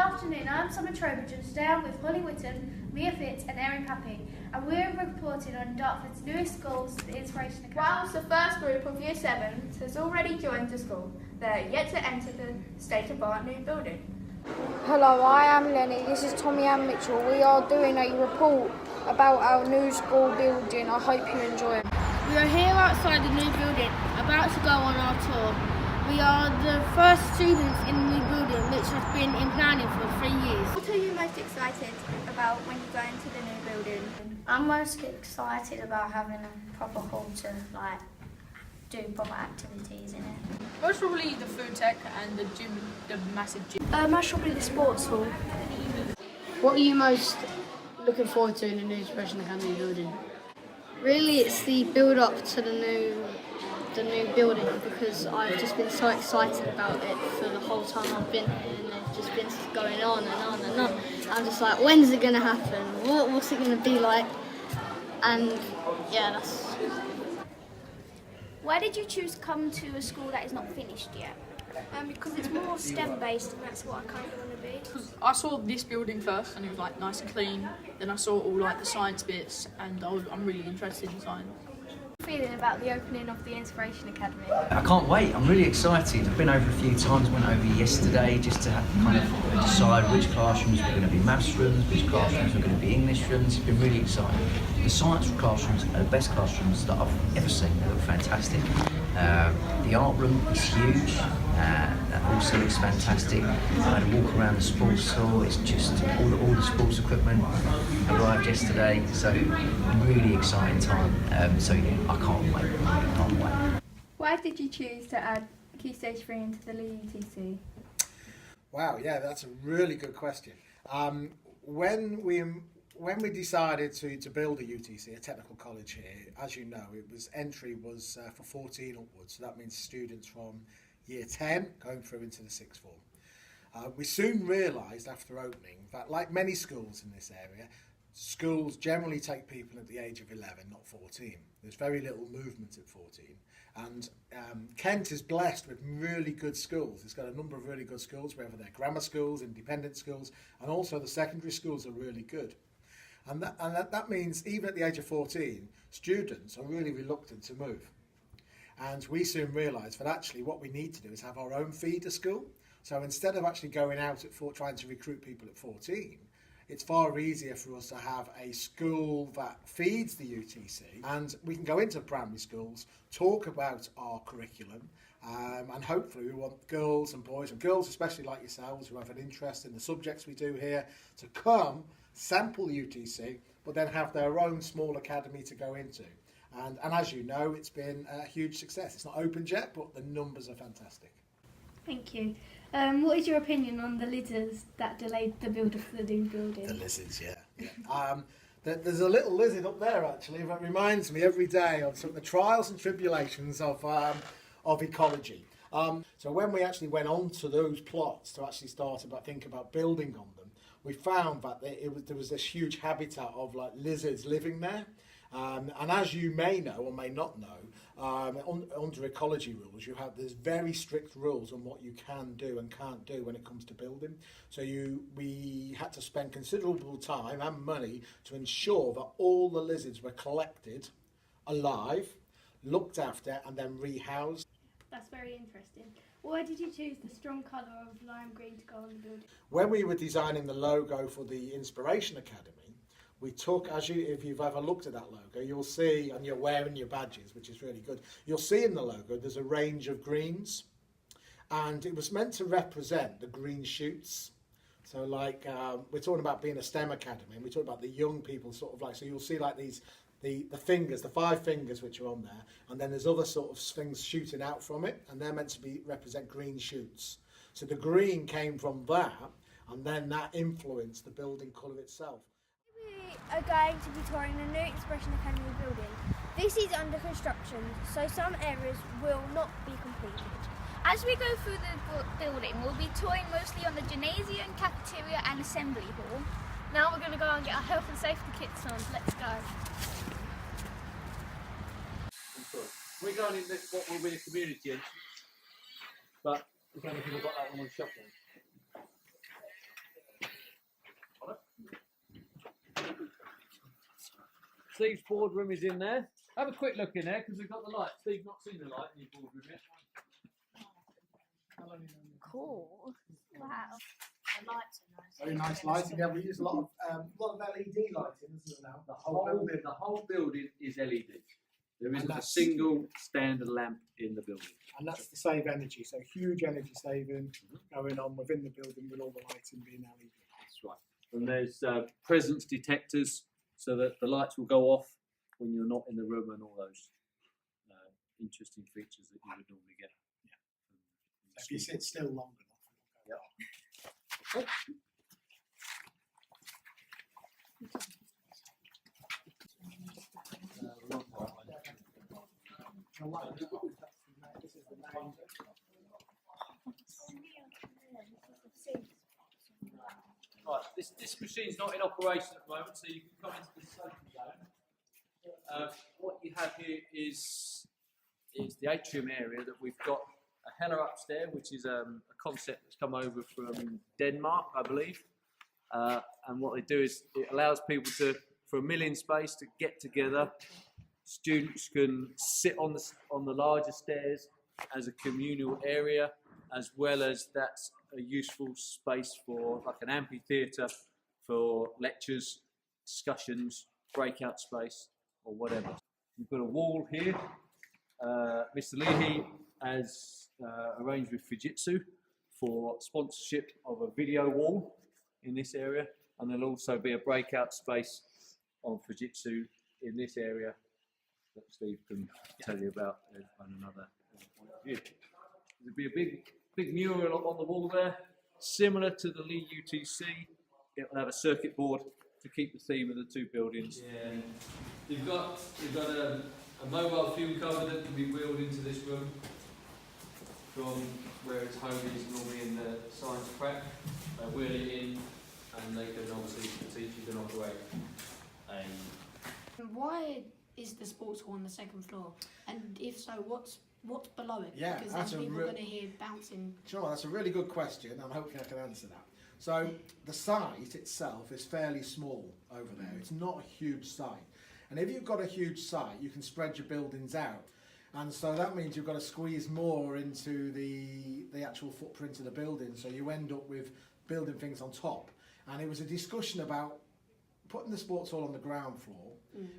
afternoon, I'm Summer Trowbridge and today I'm with Holly Whittam, Mia Fitz and Erin Pappy, and we're reporting on Dartford's newest schools, the Inspirational Academy. Whilst the first group of Year 7s has already joined the school, they are yet to enter the state-of-the-art new building. Hello, I am Lenny. This is Tommy and Mitchell. We are doing a report about our new school building. I hope you enjoy it. We are here outside the new building, about to go on our tour. We are the first students in the new building, which has been in planning for 3 years. What are you most excited about when you go into the new building? I'm most excited about having a proper hall to do proper activities in it. Most probably the food tech and the gym, the massive gym. Most probably the sports hall. What are you most looking forward to in the new Inspirational Academy building? Really, it's the build-up to the new building, because I've just been so excited about it for the whole time I've been here, and it's just been going on and on and on. I'm just like, when's it going to happen? What's it going to be like? And yeah, that's... Why did you choose to come to a school that is not finished yet? Because it's more STEM based and that's what I kind of want to be. Because I saw this building first and it was like nice and clean. Then I saw all like the science bits and I'm really interested in science. Feeling about the opening of the Inspiration Academy? I can't wait, I'm really excited. I've been over a few times, went over yesterday just to kind of decide which classrooms were going to be maths rooms, which classrooms were going to be English rooms. It's been really exciting. The science classrooms are the best classrooms that I've ever seen. They look fantastic. The art room is huge. That also looks fantastic. I had a walk around the sports hall. It's just all the sports equipment arrived yesterday, so really exciting time. So yeah, I can't wait. Why did you choose to add Key Stage 3 into the Leigh UTC? Wow, yeah, that's a really good question. When we decided to build a UTC, a technical college here, as you know, entry was for 14 upwards, so that means students from Year 10 going through into the sixth form. We soon realised after opening that, like many schools in this area, schools generally take people at the age of 11, not 14. There's very little movement at 14. And Kent is blessed with really good schools. It's got a number of really good schools, whether they're grammar schools, independent schools, and also the secondary schools are really good. And that means even at the age of 14, students are really reluctant to move. And we soon realised that actually what we need to do is have our own feeder school. So instead of actually going out trying to recruit people at 14, it's far easier for us to have a school that feeds the UTC, and we can go into primary schools, talk about our curriculum, and hopefully we want girls and boys, and girls especially like yourselves who have an interest in the subjects we do here, to come, sample UTC, but then have their own small academy to go into. And as you know, it's been a huge success. It's not opened yet, but the numbers are fantastic. Thank you. What is your opinion on the lizards that delayed the build of the new building? The lizards, yeah. There's a little lizard up there actually that reminds me every day of some of the trials and tribulations of ecology. So when we actually went onto those plots to actually start think about building on them, we found that there was this huge habitat of lizards living there. And as you may know or may not know, under ecology rules, there's very strict rules on what you can do and can't do when it comes to building. So we had to spend considerable time and money to ensure that all the lizards were collected alive, looked after, and then rehoused. That's very interesting. Why did you choose the strong colour of lime green to go on the building? When we were designing the logo for the Inspiration Academy, we took, if you've ever looked at that logo, you'll see, and you're wearing your badges, which is really good, you'll see in the logo there's a range of greens, and it was meant to represent the green shoots. So we're talking about being a STEM academy, and we're talking about the young people so you'll see the fingers, the 5 fingers which are on there, and then there's other sort of things shooting out from it, and they're meant to represent green shoots. So the green came from that, and then that influenced the building colour itself. We are going to be touring the new Inspiration Academy building. This is under construction, so some areas will not be completed. As we go through the building, we'll be touring mostly on the gymnasium, cafeteria and assembly hall. Now we're going to go and get our health and safety kits on. Let's go. We're going in what will be a community entrance, but if only people got that one on shopping. Steve's boardroom is in there. Have a quick look in there because we've got the light. Steve's not seen the light in your boardroom yet. Cool. Wow. The lights are nice. Very nice lighting. Yeah, we use a lot of LED lighting, isn't it now? The whole building is LED. There isn't a that's- single standard lamp in the building. And that's to save energy. So huge energy saving going on within the building with all the lighting being LED. That's right. And there's presence detectors so that the lights will go off when you're not in the room and all those interesting features that you would normally get. Yeah. So if you sit still long enough, it'll go off. Okay. Right, this machine's not in operation at the moment, so you can come into the safety zone. What you have here is the atrium area that we've got a Hella upstairs, which is a concept that's come over from Denmark, I believe. And what they do is it allows people to, for a milling space, to get together. Students can sit on the larger stairs as a communal area, as well as that's a useful space for like an amphitheatre for lectures, discussions, breakout space, or whatever. You've got a wall here. Mr. Leigh has arranged with Fujitsu for sponsorship of a video wall in this area, and there'll also be a breakout space on Fujitsu in this area that Steve can tell you about on another point of view. There'll be a big mural on the wall there, similar to the Leigh UTC. It will have a circuit board to keep the theme of the two buildings. Yeah. You've got a mobile fuel cover that can be wheeled into this room from where its home is normally in the science prep. Wheel it in, and they can obviously teach you can operate a. Why is the sports hall on the second floor? And if so, what's below it? Yeah, because that's then a people are going to hear bouncing. Sure, that's a really good question. I'm hoping I can answer that. So the site itself is fairly small over there. It's not a huge site. And if you've got a huge site, you can spread your buildings out. And so that means you've got to squeeze more into the actual footprint of the building. So you end up with building things on top. And it was a discussion about putting the sports hall on the ground floor,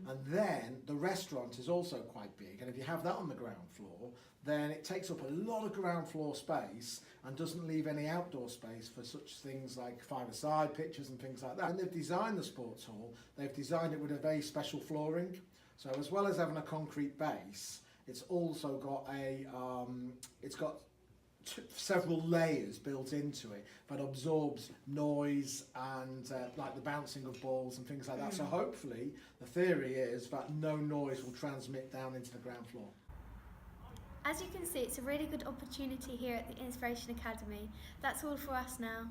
and then the restaurant is also quite big, and if you have that on the ground floor, then it takes up a lot of ground floor space and doesn't leave any outdoor space for such things like five-a-side pitches and things like that. And they've designed the sports hall, they've designed it with a very special flooring, so as well as having a concrete base, it's also got several layers built into it that absorbs noise and like the bouncing of balls and things like that. So hopefully the theory is that no noise will transmit down into the ground floor. As you can see, it's a really good opportunity here at the Inspiration Academy. That's all for us now.